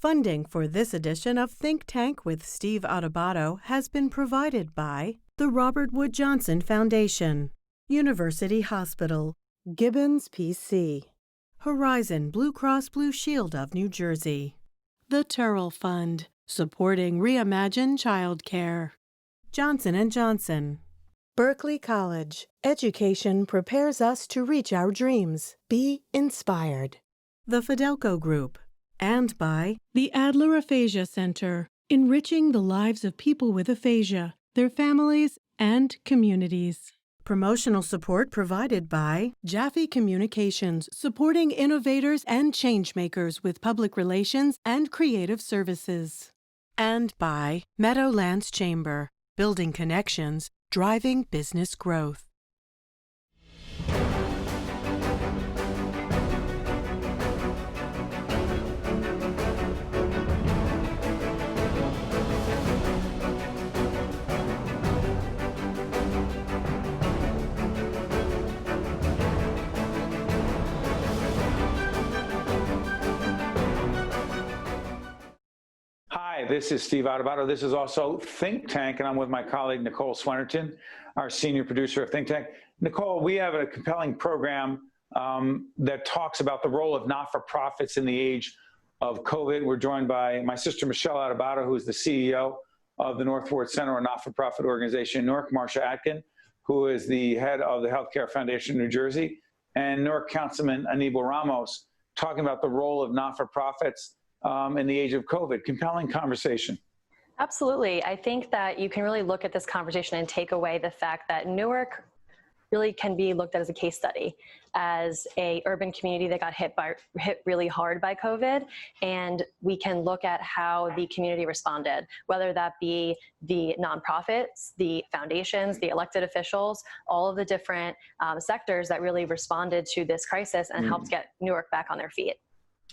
Funding for this edition of Think Tank with Steve Adubato has been provided by the Robert Wood Johnson Foundation, University Hospital, GIBBONS PC, Horizon Blue Cross Blue Shield of New Jersey, the Turrell Fund, supporting Reimagine Childcare, Johnson & Johnson, Berkeley College. Education prepares us to reach our dreams. Be inspired. The Fidelco Group. And by the Adler Aphasia Center, enriching the lives of people with aphasia, their families, and communities. Promotional support provided by Jaffe Communications, supporting innovators and changemakers with public relations and creative services. And by Meadowlands Chamber, building connections, driving business growth. Hi, this is Steve Adubato. This is also Think Tank, and I'm with my colleague Nicole Swenarton, our senior producer of Think Tank. Nicole, we have a compelling program that talks about the role of not-for-profits in the age of COVID. We're joined by my sister Michele Adubato, who is the CEO of the North Ward Center, a not-for-profit organization in Newark, Marsha Atkind, who is the head of the Healthcare Foundation in New Jersey, and Newark Councilman Anibal Ramos, talking about the role of not-for-profits in the age of COVID. Compelling conversation. Absolutely. I think that you can really look at this conversation and take away the fact that Newark really can be looked at as a case study, as a urban community that got hit really hard by COVID. And we can look at how the community responded, whether that be the nonprofits, the foundations, the elected officials, all of the different sectors that really responded to this crisis and helped get Newark back on their feet.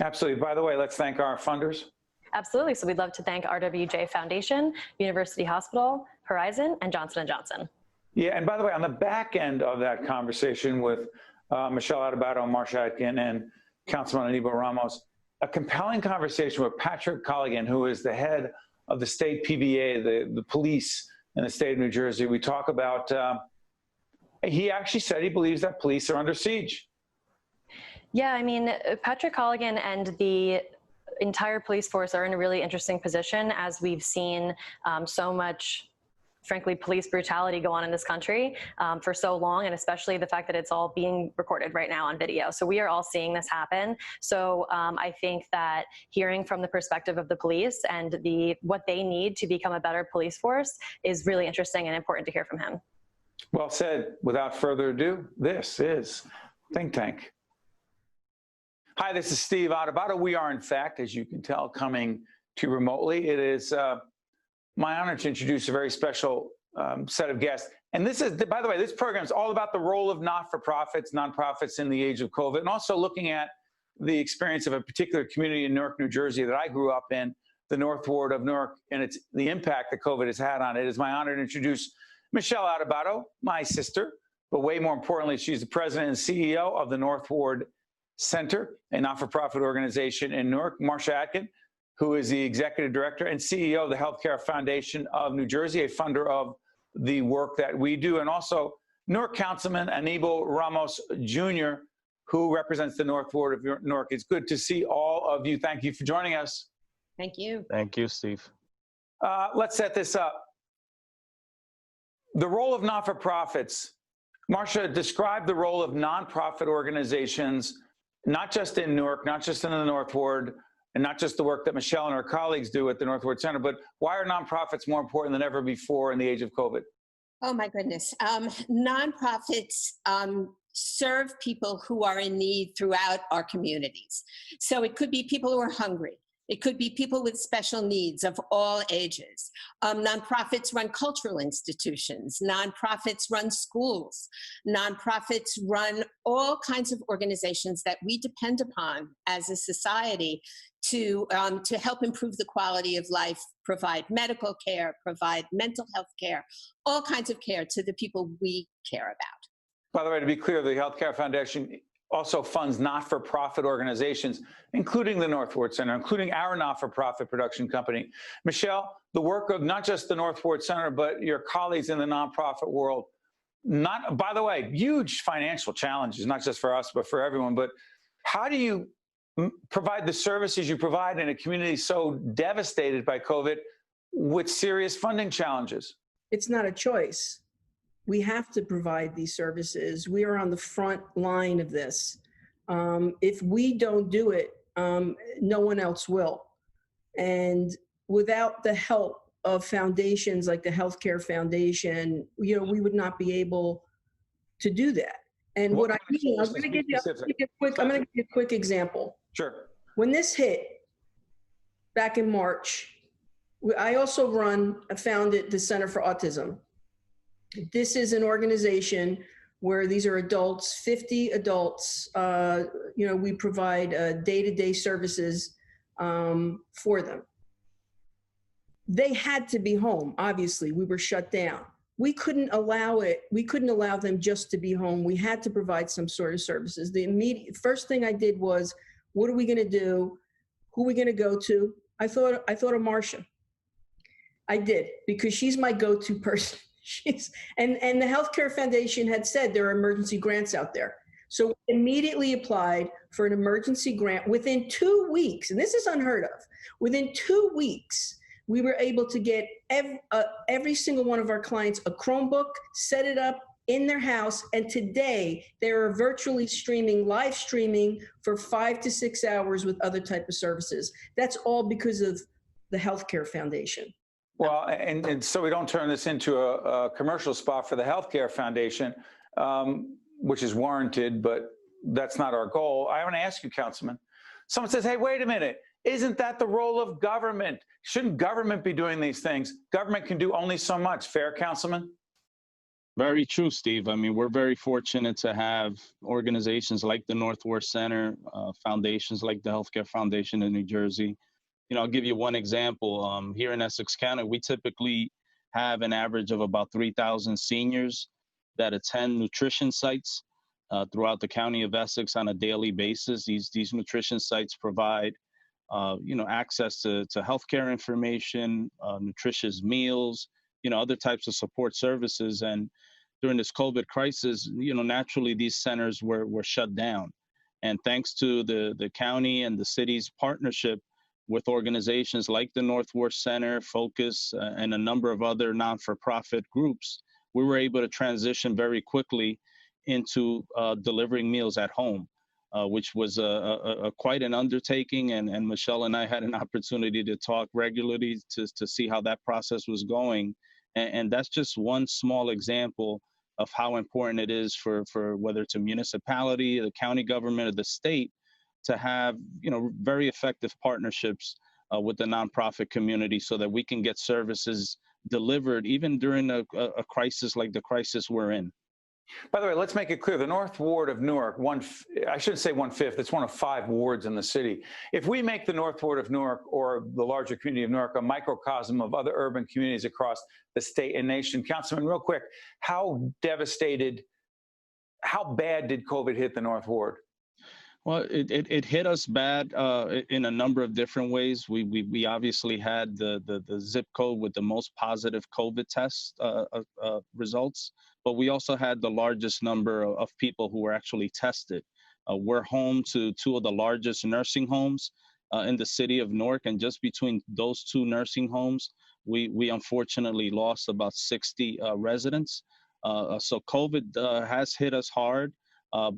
Absolutely. By the way, let's thank our funders. Absolutely. So we'd love to thank RWJ Foundation, University Hospital, Horizon, and Johnson & Johnson. Yeah, and by the way, on the back end of that conversation with Michele Adubato, Marsha Atkind, and Councilman Anibal Ramos, a compelling conversation with Patrick Colligan, who is the head of the state PBA, the police in the state of New Jersey. We talk about, he actually said he believes that police are under siege. Yeah, I mean, Patrick Colligan and the entire police force are in a really interesting position, as we've seen so much, frankly, police brutality go on in this country for so long, and especially the fact that it's all being recorded right now on video. So we are all seeing this happen. So I think that hearing from the perspective of the police and what they need to become a better police force is really interesting and important to hear from him. Well said. Without further ado, this is Think Tank. Hi, this is Steve Adubato. We are, in fact, as you can tell, coming to you remotely. It is my honor to introduce a very special set of guests. And this is, by the way, this program is all about the role of not-for-profits, nonprofits in the age of COVID, and also looking at the experience of a particular community in Newark, New Jersey that I grew up in, the North Ward of Newark, and the impact that COVID has had on it. It is my honor to introduce Michele Adubato, my sister, but way more importantly, she's the president and CEO of the North Ward Center, a not-for-profit organization in Newark. Marsha Atkind, who is the executive director and CEO of the Healthcare Foundation of New Jersey, a funder of the work that we do, and also Newark Councilman Anibal Ramos Jr., who represents the North Ward of Newark. It's good to see all of you. Thank you for joining us. Thank you. Thank you, Steve. Let's set this up. The role of not-for-profits. Marsha, describe the role of nonprofit organizations, not just in Newark, not just in the North Ward, and not just the work that Michele and her colleagues do at the North Ward Center, but why are nonprofits more important than ever before in the age of COVID? Oh, my goodness. Nonprofits serve people who are in need throughout our communities. So it could be people who are hungry. It could be people with special needs of all ages. Nonprofits run cultural institutions. Nonprofits run schools. Nonprofits run all kinds of organizations that we depend upon as a society to help improve the quality of life, provide medical care, provide mental health care, all kinds of care to the people we care about. By the way, to be clear, the Healthcare Foundation also funds not-for-profit organizations, including the North Ward Center, including our not-for-profit production company. Michele, the work of not just the North Ward Center, but your colleagues in the nonprofit world, not, by the way, huge financial challenges, not just for us, but for everyone. But how do you provide the services you provide in a community so devastated by COVID with serious funding challenges? It's not a choice. We have to provide these services. We are on the front line of this. If we don't do it, no one else will. And without the help of foundations like the Healthcare Foundation, we would not be able to do that. And what I mean, I'm going to give you a quick example. Sure. When this hit back in March, I also founded the Center for Autism. This is an organization where these are adults, 50 adults. We provide day-to-day services for them. They had to be home. Obviously, we were shut down. We couldn't allow it. We couldn't allow them just to be home. We had to provide some sort of services. The immediate first thing I did was, what are we going to do? Who are we going to go to? I thought of Marsha. I did, because she's my go-to person. And the Healthcare Foundation had said there are emergency grants out there. So we immediately applied for an emergency grant within 2 weeks, and this is unheard of. Within 2 weeks, we were able to get every single one of our clients a Chromebook, set it up in their house, and today they are virtually live streaming for 5 to 6 hours with other type of services. That's all because of the Healthcare Foundation. Well, and so we don't turn this into a commercial spot for the Healthcare Foundation, which is warranted, but that's not our goal. I want to ask you, Councilman. Someone says, hey, wait a minute. Isn't that the role of government? Shouldn't government be doing these things? Government can do only so much. Fair, Councilman? Very true, Steve. I mean, we're very fortunate to have organizations like the North Ward Center, foundations like the Healthcare Foundation in New Jersey. I'll give you one example. Here in Essex County, we typically have an average of about 3,000 seniors that attend nutrition sites throughout the county of Essex on a daily basis. These nutrition sites provide, access to healthcare information, nutritious meals, other types of support services. And during this COVID crisis, naturally these centers were shut down. And thanks to the county and the city's partnership with organizations like the North Ward Center, CAUCUS, and a number of other non-for-profit groups, we were able to transition very quickly into delivering meals at home, which was quite an undertaking. And Michele and I had an opportunity to talk regularly to see how that process was going. And that's just one small example of how important it is for whether it's a municipality, the county government, or the state, to have very effective partnerships with the nonprofit community so that we can get services delivered even during a crisis like the crisis we're in. By the way, let's make it clear. The North Ward of Newark, I shouldn't say 1/5, it's one of 5 wards in the city. If we make the North Ward of Newark, or the larger community of Newark, a microcosm of other urban communities across the state and nation, Councilman, real quick, how bad did COVID hit the North Ward? Well, it hit us bad in a number of different ways. We obviously had the zip code with the most positive COVID test results, but we also had the largest number of people who were actually tested. We're home to 2 of the largest nursing homes in the city of Newark, and just between those 2 nursing homes, we unfortunately lost about 60 residents. So COVID has hit us hard.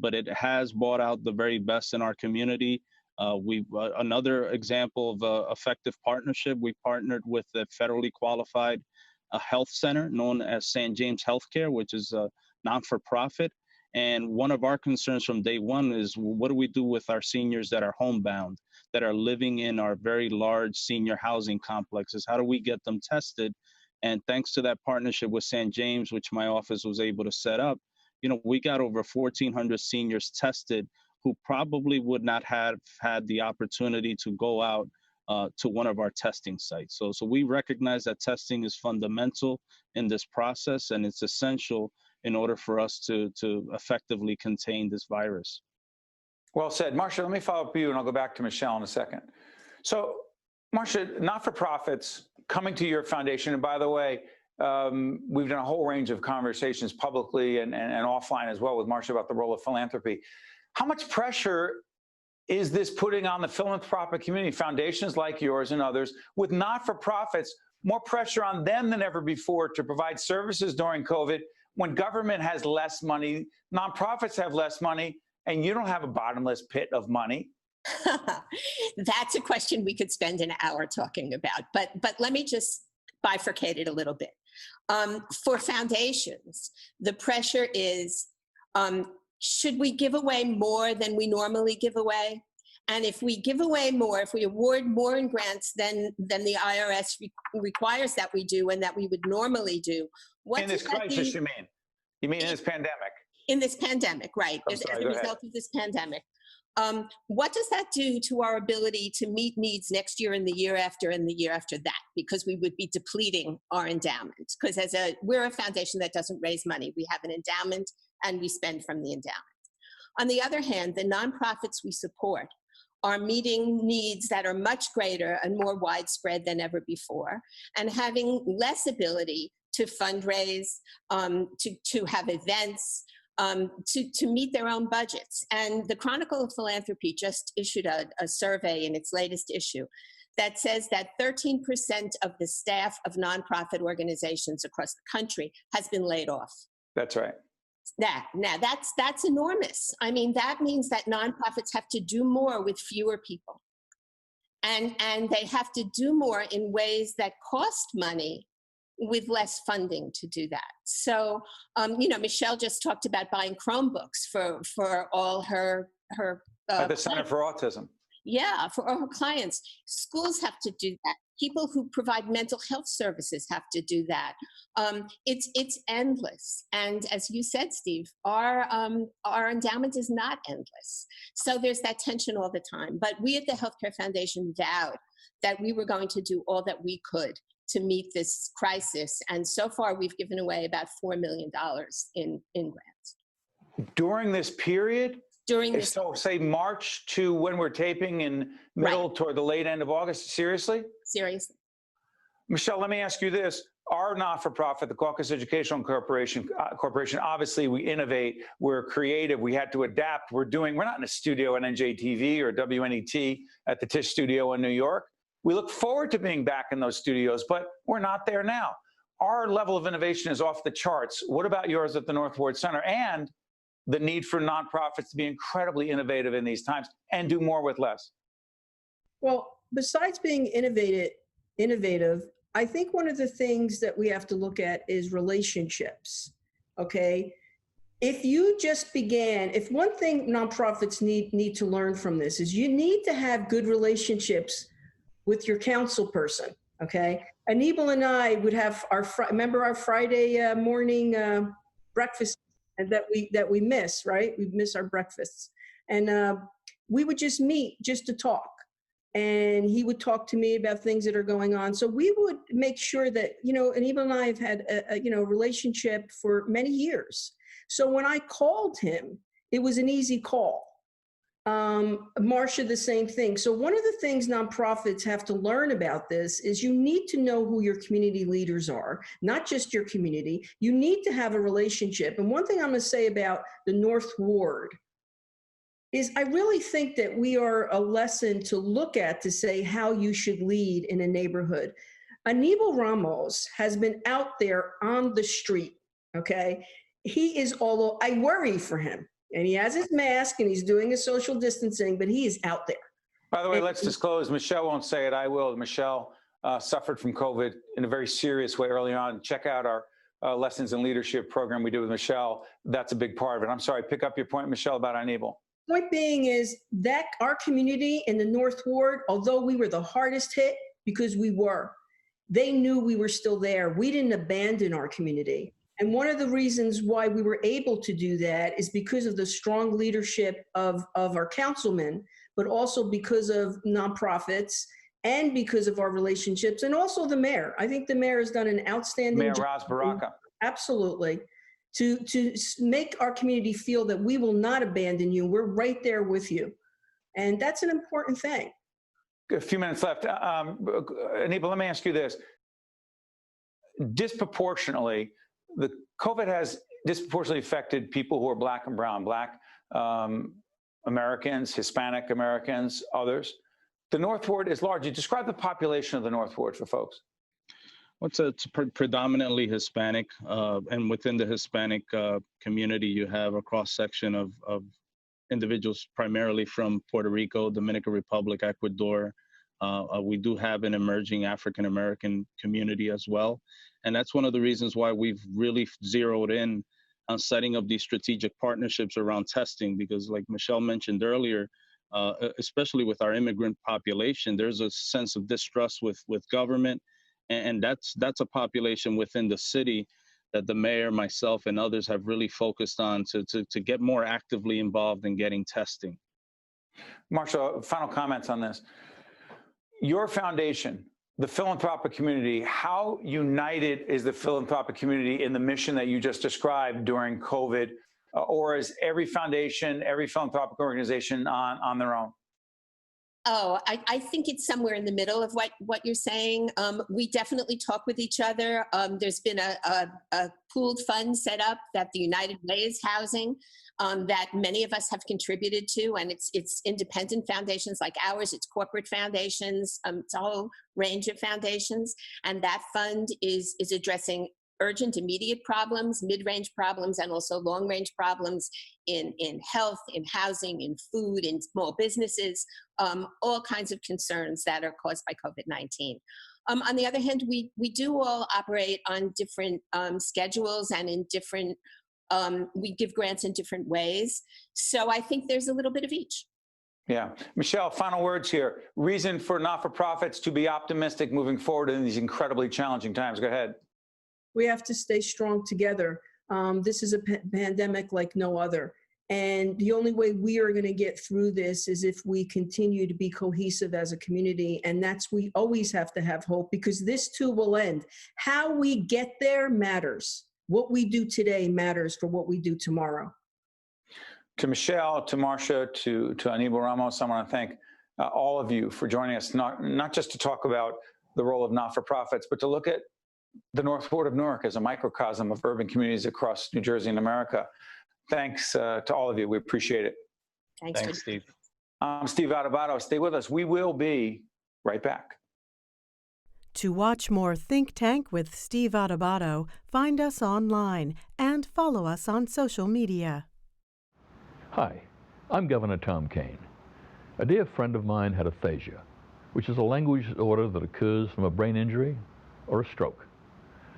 But it has brought out the very best in our community. Another example of effective partnership, we partnered with a federally qualified health center known as St. James Healthcare, which is a non-for-profit. And one of our concerns from day one is, what do we do with our seniors that are homebound, that are living in our very large senior housing complexes? How do we get them tested? And thanks to that partnership with St. James, which my office was able to set up, we got over 1,400 seniors tested who probably would not have had the opportunity to go out to one of our testing sites. So we recognize that testing is fundamental in this process, and it's essential in order for us to effectively contain this virus. Well said. Marsha, let me follow up with you, and I'll go back to Michele in a second. So, Marsha, not-for-profits coming to your foundation, and by the way, we've done a whole range of conversations publicly and offline as well with Marsha about the role of philanthropy. How much pressure is this putting on the philanthropic community, foundations like yours and others, with not-for-profits, more pressure on them than ever before to provide services during COVID when government has less money, nonprofits have less money, and you don't have a bottomless pit of money? That's a question we could spend an hour talking about, but let me just bifurcate it a little bit. For foundations, the pressure is, should we give away more than we normally give away? And if we give away more, if we award more in grants than the IRS requires that we do and that we would normally do, what in this crisis, you mean? You mean in this pandemic? In this pandemic, right, as a result of this pandemic. What does that do to our ability to meet needs next year and the year after and the year after that? Because we would be depleting our endowment. Because we're a foundation that doesn't raise money. We have an endowment and we spend from the endowment. On the other hand, the nonprofits we support are meeting needs that are much greater and more widespread than ever before, and having less ability to fundraise, to have events, to meet their own budgets. And the Chronicle of Philanthropy just issued a survey in its latest issue that says that 13% of the staff of nonprofit organizations across the country has been laid off. That's right. Now that's enormous. I mean, that means that nonprofits have to do more with fewer people. And they have to do more in ways that cost money with less funding to do that. So, Michele just talked about buying Chromebooks for all her at the Center for Autism. Yeah, for all her clients. Schools have to do that. People who provide mental health services have to do that. It's endless. And as you said, Steve, our endowment is not endless. So there's that tension all the time. But we at the Healthcare Foundation vowed that we were going to do all that we could to meet this crisis. And so far, we've given away about $4 million in grants. During this period? So say March to when we're taping in middle toward the late end of August? Seriously? Seriously. Michele, let me ask you this. Our not-for-profit, the CAUCUS Educational Corporation, obviously we innovate, we're creative, we had to adapt. We're not in a studio at NJTV or WNET at the Tisch Studio in New York. We look forward to being back in those studios, but we're not there now. Our level of innovation is off the charts. What about yours at the North Ward Center? And the need for nonprofits to be incredibly innovative in these times and do more with less? Well, besides being innovative, I think one of the things that we have to look at is relationships, okay? If one thing nonprofits need to learn from this is you need to have good relationships with your council person, okay? Anibal and I would have our Friday morning breakfast that we miss, right? We miss our breakfasts. And we would just meet just to talk. And he would talk to me about things that are going on. So we would make sure that, Anibal and I have had a relationship for many years. So when I called him, it was an easy call. Marsha, the same thing. So one of the things nonprofits have to learn about this is you need to know who your community leaders are, not just your community. You need to have a relationship. And one thing I'm going to say about the North Ward is I really think that we are a lesson to look at to say how you should lead in a neighborhood. Anibal Ramos has been out there on the street, okay? I worry for him. And he has his mask and he's doing his social distancing, but he is out there. By the way, let's disclose, Michele won't say it, I will. Michele suffered from COVID in a very serious way early on. Check out our Lessons in Leadership program we do with Michele. That's a big part of it. I'm sorry, pick up your point, Michele, about Anibal. Point being is that our community in the North Ward, although we were the hardest hit because they knew we were still there. We didn't abandon our community. And one of the reasons why we were able to do that is because of the strong leadership of our councilmen, but also because of nonprofits and because of our relationships, and also the mayor. I think the mayor has done an outstanding job. Mayor Ras Baraka. Absolutely. to make our community feel that we will not abandon you. We're right there with you. And that's an important thing. A few minutes left. Anibal, let me ask you this. Disproportionately, the COVID has disproportionately affected people who are Black and brown, Black Americans, Hispanic Americans, others. The North Ward is large. You describe the population of the North Ward for folks. Well, it's predominantly Hispanic, and within the Hispanic community, you have a cross-section of individuals primarily from Puerto Rico, Dominican Republic, Ecuador. We do have an emerging African-American community as well. And that's one of the reasons why we've really zeroed in on setting up these strategic partnerships around testing, because like Michele mentioned earlier, especially with our immigrant population, there's a sense of distrust with government. And that's a population within the city that the mayor, myself, and others have really focused on to get more actively involved in getting testing. Marsha, final comments on this. Your foundation, the philanthropic community, how united is the philanthropic community in the mission that you just described during COVID? Or is every foundation, every philanthropic organization on their own? Oh, I think it's somewhere in the middle of what you're saying. We definitely talk with each other. There's been a pooled fund set up that the United Way is housing that many of us have contributed to, and it's independent foundations like ours, it's corporate foundations, it's a whole range of foundations, and that fund is addressing urgent, immediate problems, mid-range problems, and also long-range problems in health, in housing, in food, in small businesses, all kinds of concerns that are caused by COVID-19. On the other hand, we do all operate on different schedules and in different, we give grants in different ways. So I think there's a little bit of each. Yeah. Michele, final words here. Reason for not-for-profits to be optimistic moving forward in these incredibly challenging times. Go ahead. We have to stay strong together. This is a pandemic like no other. And the only way we are going to get through this is if we continue to be cohesive as a community. And we always have to have hope, because this too will end. How we get there matters. What we do today matters for what we do tomorrow. To Michele, to Marsha, to Anibal, Ramos, I want to thank all of you for joining us, not just to talk about the role of not-for-profits, but to look at the North Ward of Newark as a microcosm of urban communities across New Jersey and America. Thanks to all of you. We appreciate it. Thanks, Steve. I'm Steve Adubato. Stay with us. We will be right back. To watch more Think Tank with Steve Adubato, find us online and follow us on social media. Hi, I'm Governor Tom Kean. A dear friend of mine had aphasia, which is a language disorder that occurs from a brain injury or a stroke.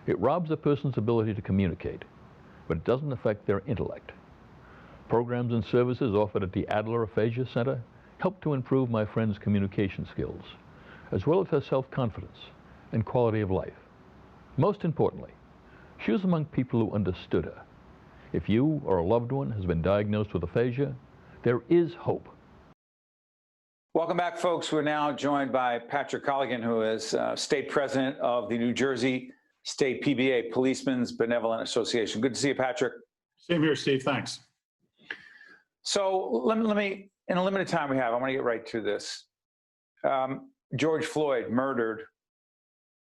It robs a person's ability to communicate, but it doesn't affect their intellect. Programs and services offered at the Adler Aphasia Center help to improve my friend's communication skills, as well as her self-confidence and quality of life. Most importantly, she was among people who understood her. If you or a loved one has been diagnosed with aphasia, there is hope. Welcome back, folks. We're now joined by Patrick Colligan, who is state president of the New Jersey State PBA, Policemen's Benevolent Association. Good to see you, Patrick. Same here, Steve. Thanks. So let me, in a limited time we have, I want to get right to this. George Floyd murdered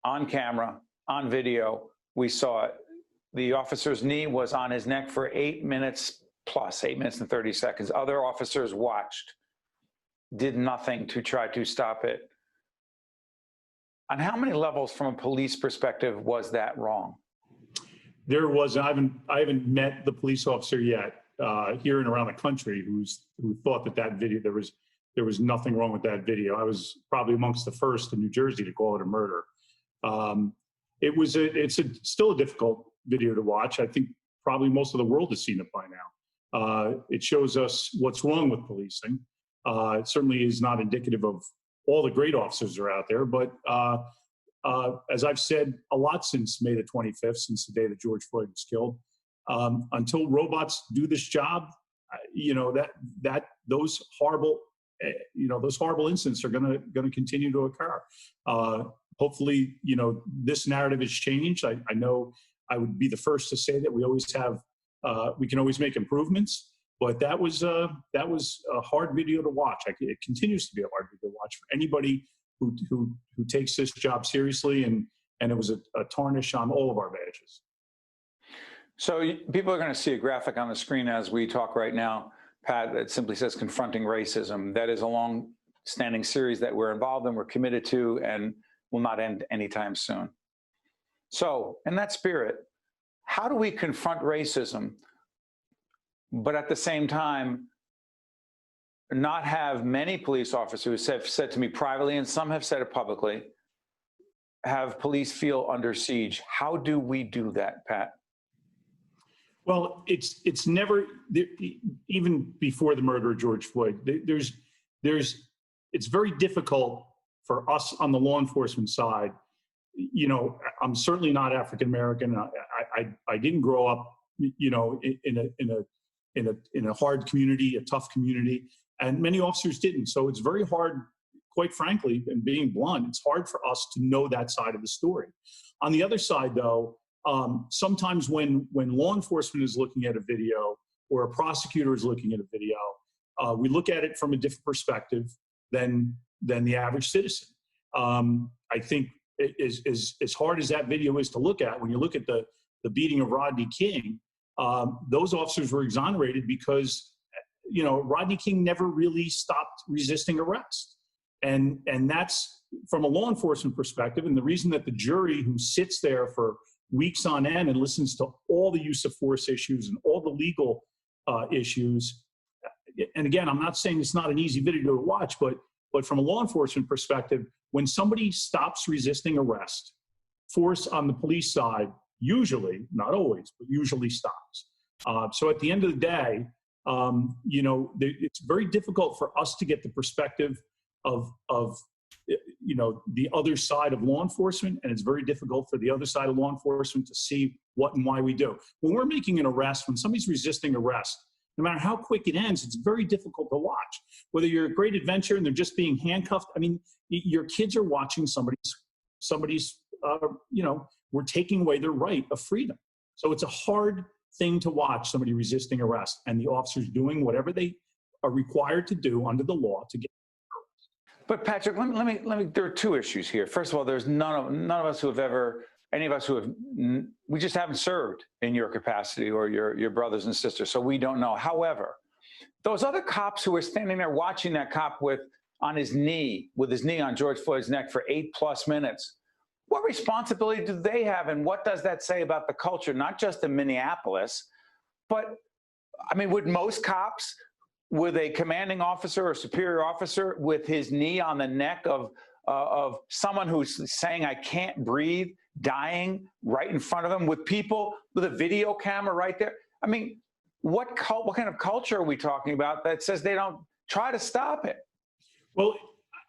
on camera, on video. We saw it. The officer's knee was on his neck for 8 minutes plus, 8 minutes and 30 seconds. Other officers watched, did nothing to try to stop it. On how many levels, from a police perspective, was that wrong? There was. I haven't met the police officer yet here and around the country who thought that video, there was nothing wrong with that video. I was probably amongst the first in New Jersey to call it a murder. It's still a difficult video to watch. I think probably most of the world has seen it by now. It shows us what's wrong with policing. It certainly is not indicative of all the great officers are out there, but as I've said a lot since May the 25th, since the day that George Floyd was killed, until robots do this job, those horrible incidents are going to continue to occur. Hopefully, this narrative has changed. I know I would be the first to say that we always have, we can always make improvements. But that was a hard video to watch. It continues to be a hard video to watch for anybody who takes this job seriously, and it was a tarnish on all of our badges. So people are going to see a graphic on the screen as we talk right now, Pat, that simply says confronting racism. That is a long-standing series that we're involved in, we're committed to, and will not end anytime soon. So in that spirit, how do we confront racism, but at the same time not have many police officers have said to me privately, and some have said it publicly, have police feel under siege? How do we do that, Pat? Well, it's never, even before the murder of George Floyd, it's very difficult for us on the law enforcement side. You know, I'm certainly not African American. I didn't grow up, you know, in a hard community, a tough community, and many officers didn't. So it's very hard, quite frankly, and being blunt, it's hard for us to know that side of the story. On the other side, though, sometimes when law enforcement is looking at a video or a prosecutor is looking at a video, we look at it from a different perspective than the average citizen. I think as hard as that video is to look at, when you look at the beating of Rodney King, those officers were exonerated because, you know, Rodney King never really stopped resisting arrest. And that's from a law enforcement perspective. And the reason that the jury, who sits there for weeks on end and listens to all the use of force issues and all the legal issues, and again, I'm not saying it's not an easy video to watch, but from a law enforcement perspective, when somebody stops resisting arrest, force on the police side usually, not always, but usually stops. So at the end of the day, you know, it's very difficult for us to get the perspective of you know, the other side of law enforcement, and it's very difficult for the other side of law enforcement to see what and why we do. When we're making an arrest, when somebody's resisting arrest, no matter how quick it ends, it's very difficult to watch. Whether you're a Great Adventure and they're just being handcuffed, I mean, your kids are watching somebody's you know, we're taking away their right of freedom. So it's a hard thing to watch somebody resisting arrest and the officers doing whatever they are required to do under the law to get. But Patrick, let me. There are two issues here. First of all, there's none of us who have ever, any of us who have, we just haven't served in your capacity or your brothers and sisters, so we don't know. However, those other cops who were standing there watching that cop with his knee on George Floyd's neck for 8+ minutes, what responsibility do they have, and what does that say about the culture, not just in Minneapolis, but I mean, would most cops, with a commanding officer or superior officer with his knee on the neck of someone who's saying, I can't breathe, dying right in front of him, with people with a video camera right there? I mean, what kind of culture are we talking about that says they don't try to stop it? Well,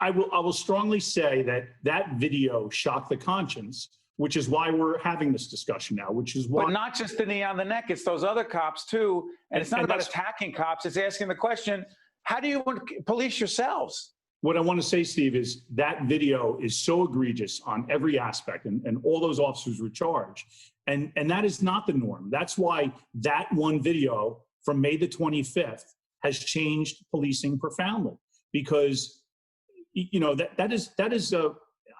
I will strongly say that video shocked the conscience, which is why we're having this discussion now, which is why. But not just the knee on the neck, it's those other cops too. And it's not about attacking cops, it's asking the question, how do you police yourselves? What I want to say, Steve, is that video is so egregious on every aspect, and all those officers were charged. And that is not the norm. That's why that one video from May the 25th has changed policing profoundly, because, you know, that is a,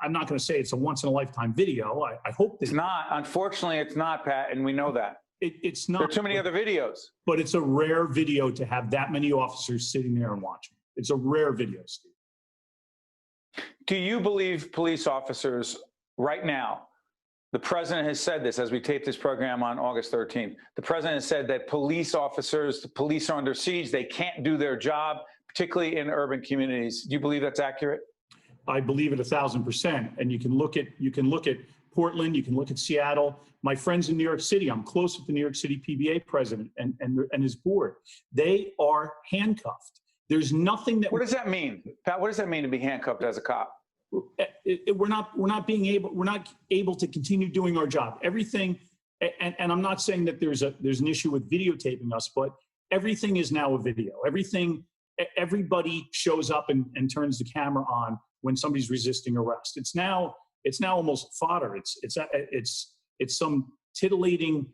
I'm not going to say it's a once-in-a-lifetime video. I hope that it's not. Unfortunately, it's not, Pat, and we know that. It's not. There are too many other videos. But it's a rare video to have that many officers sitting there and watching. It's a rare video, Steve. Do you believe police officers right now, the president has said this as we tape this program on August 13th, the president has said that police officers, the police are under siege, they can't do their job, particularly in urban communities. Do you believe that's accurate? I believe it 1,000%. And you can look at Portland, you can look at Seattle. My friends in New York City, I'm close with the New York City PBA president and his board. They are handcuffed. There's nothing that. What does that mean, Pat? What does that mean to be handcuffed as a cop? We're not able to continue doing our job. Everything, and I'm not saying that there's an issue with videotaping us, but everything is now a video. Everybody shows up and turns the camera on when somebody's resisting arrest. It's now almost fodder. It's some titillating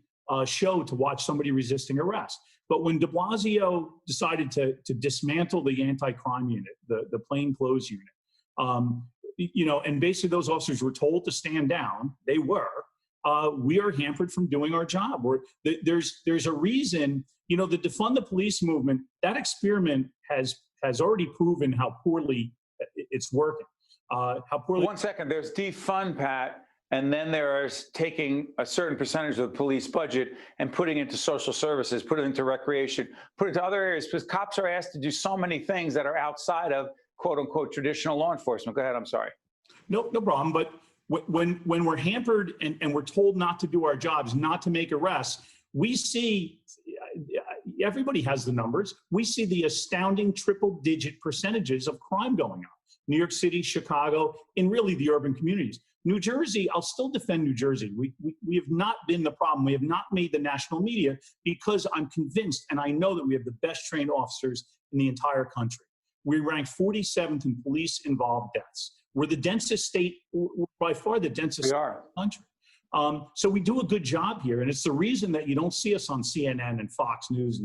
show to watch somebody resisting arrest. But when de Blasio decided to dismantle the anti-crime unit, the plainclothes unit, and basically those officers were told to stand down, they were, we are hampered from doing our job. There's a reason, the defund the police movement, that experiment has already proven how poorly it's working. How poorly. 1 second, there's defund, Pat, and then there's taking a certain percentage of the police budget and putting it into social services, put it into recreation, put it into other areas, because cops are asked to do so many things that are outside of quote unquote traditional law enforcement. Go ahead, I'm sorry. No problem. But when we're hampered and we're told not to do our jobs, not to make arrests, we see, everybody has the numbers, we see the astounding triple-digit percentages of crime going on. New York City, Chicago, in really the urban communities. New Jersey, I'll still defend New Jersey. We have not been the problem. We have not made the national media because I'm convinced, and I know that we have the best trained officers in the entire country. We rank 47th in police-involved deaths. We're the densest state, by far the densest state in the country. So we do a good job here, and it's the reason that you don't see us on CNN and Fox News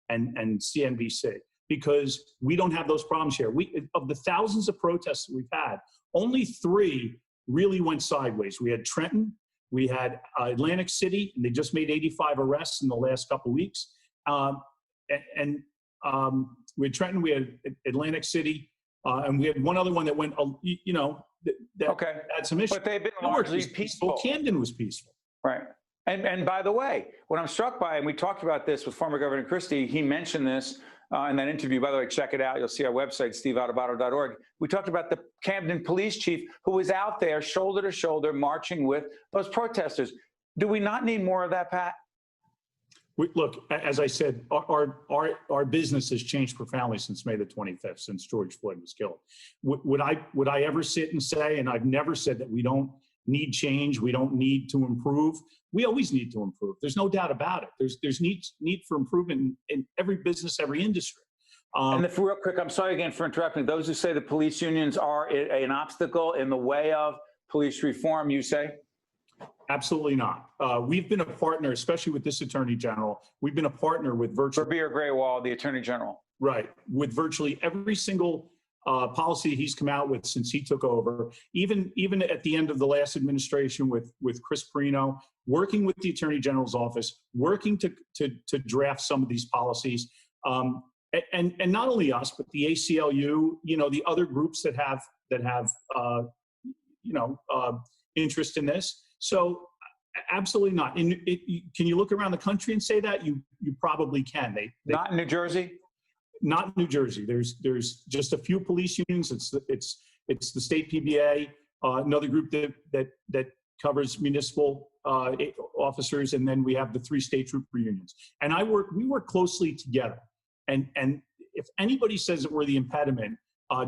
and CNBC, because we don't have those problems here. Of the thousands of protests that we've had, only 3 really went sideways. We had Trenton, we had Atlantic City, and they just made 85 arrests in the last couple of weeks. We had Trenton, we had Atlantic City, and we had one other one that went, that had some issues. But they've been largely peaceful. Camden was peaceful. Right. And by the way, what I'm struck by, and we talked about this with former Governor Christie, he mentioned this in that interview. By the way, check it out. You'll see our website, steveadubato.org. We talked about the Camden police chief who was out there shoulder to shoulder marching with those protesters. Do we not need more of that, Pat? Look, as I said, our business has changed profoundly since May the 25th, since George Floyd was killed. Would I ever sit and say, and I've never said that we don't need change, we don't need to improve. We always need to improve. There's no doubt about it. There's need for improvement in every business, every industry. And real quick, I'm sorry again for interrupting. Those who say the police unions are an obstacle in the way of police reform, you say? Absolutely not. We've been a partner, especially with this Attorney General. We've been a partner with virtually— Beer Graywall, the Attorney General. Right. With virtually every single policy he's come out with since he took over, even at the end of the last administration with Chris Perino, working with the Attorney General's office, working to draft some of these policies. And not only us, but the ACLU, the other groups that have interest in this. So absolutely not. Can you look around the country and say that? You probably can. Not in New Jersey? Not in New Jersey. There's just a few police unions. It's the state PBA, another group that covers municipal officers, and then we have the 3 state trooper unions. And we work closely together. And if anybody says that we're the impediment,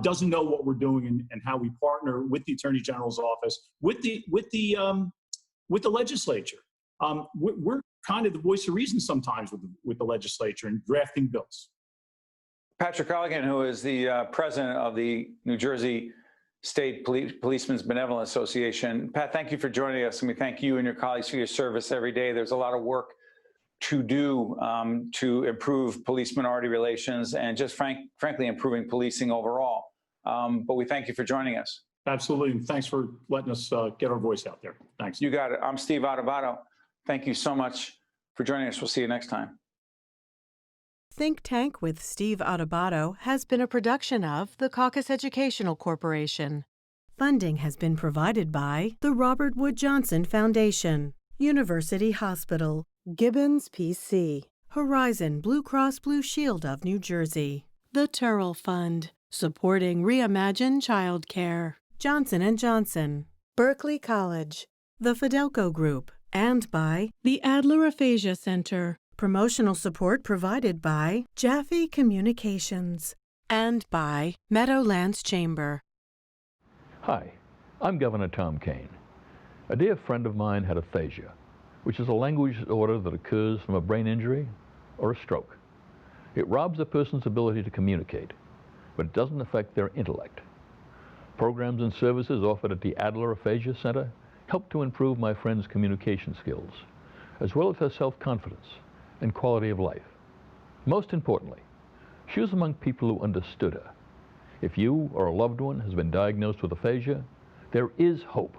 doesn't know what we're doing and how we partner with the Attorney General's office, with the legislature. We're kind of the voice of reason sometimes with the legislature and drafting bills. Patrick Colligan, who is the president of the New Jersey State Policemen's Benevolent Association. Pat, thank you for joining us, and we thank you and your colleagues for your service every day. There's a lot of work to do to improve police-minority relations and just frankly improving policing overall. But we thank you for joining us. Absolutely, and thanks for letting us get our voice out there. Thanks. You got it. I'm Steve Adubato. Thank you so much for joining us. We'll see you next time. Think Tank with Steve Adubato has been a production of the CAUCUS Educational Corporation. Funding has been provided by the Robert Wood Johnson Foundation, University Hospital, GIBBONS PC, Horizon Blue Cross Blue Shield of New Jersey, the Turrell Fund, supporting Reimagine Childcare, Johnson & Johnson, Berkeley College, the Fidelco Group, and by the Adler Aphasia Center. Promotional support provided by Jaffe Communications and by Meadowlands Chamber. Hi, I'm Governor Tom Kean. A dear friend of mine had aphasia, which is a language disorder that occurs from a brain injury or a stroke. It robs a person's ability to communicate, but it doesn't affect their intellect. Programs and services offered at the Adler Aphasia Center help to improve my friend's communication skills. as well as her self-confidence and quality of life. Most importantly, she was among people who understood her. If you or a loved one has been diagnosed with aphasia, there is hope.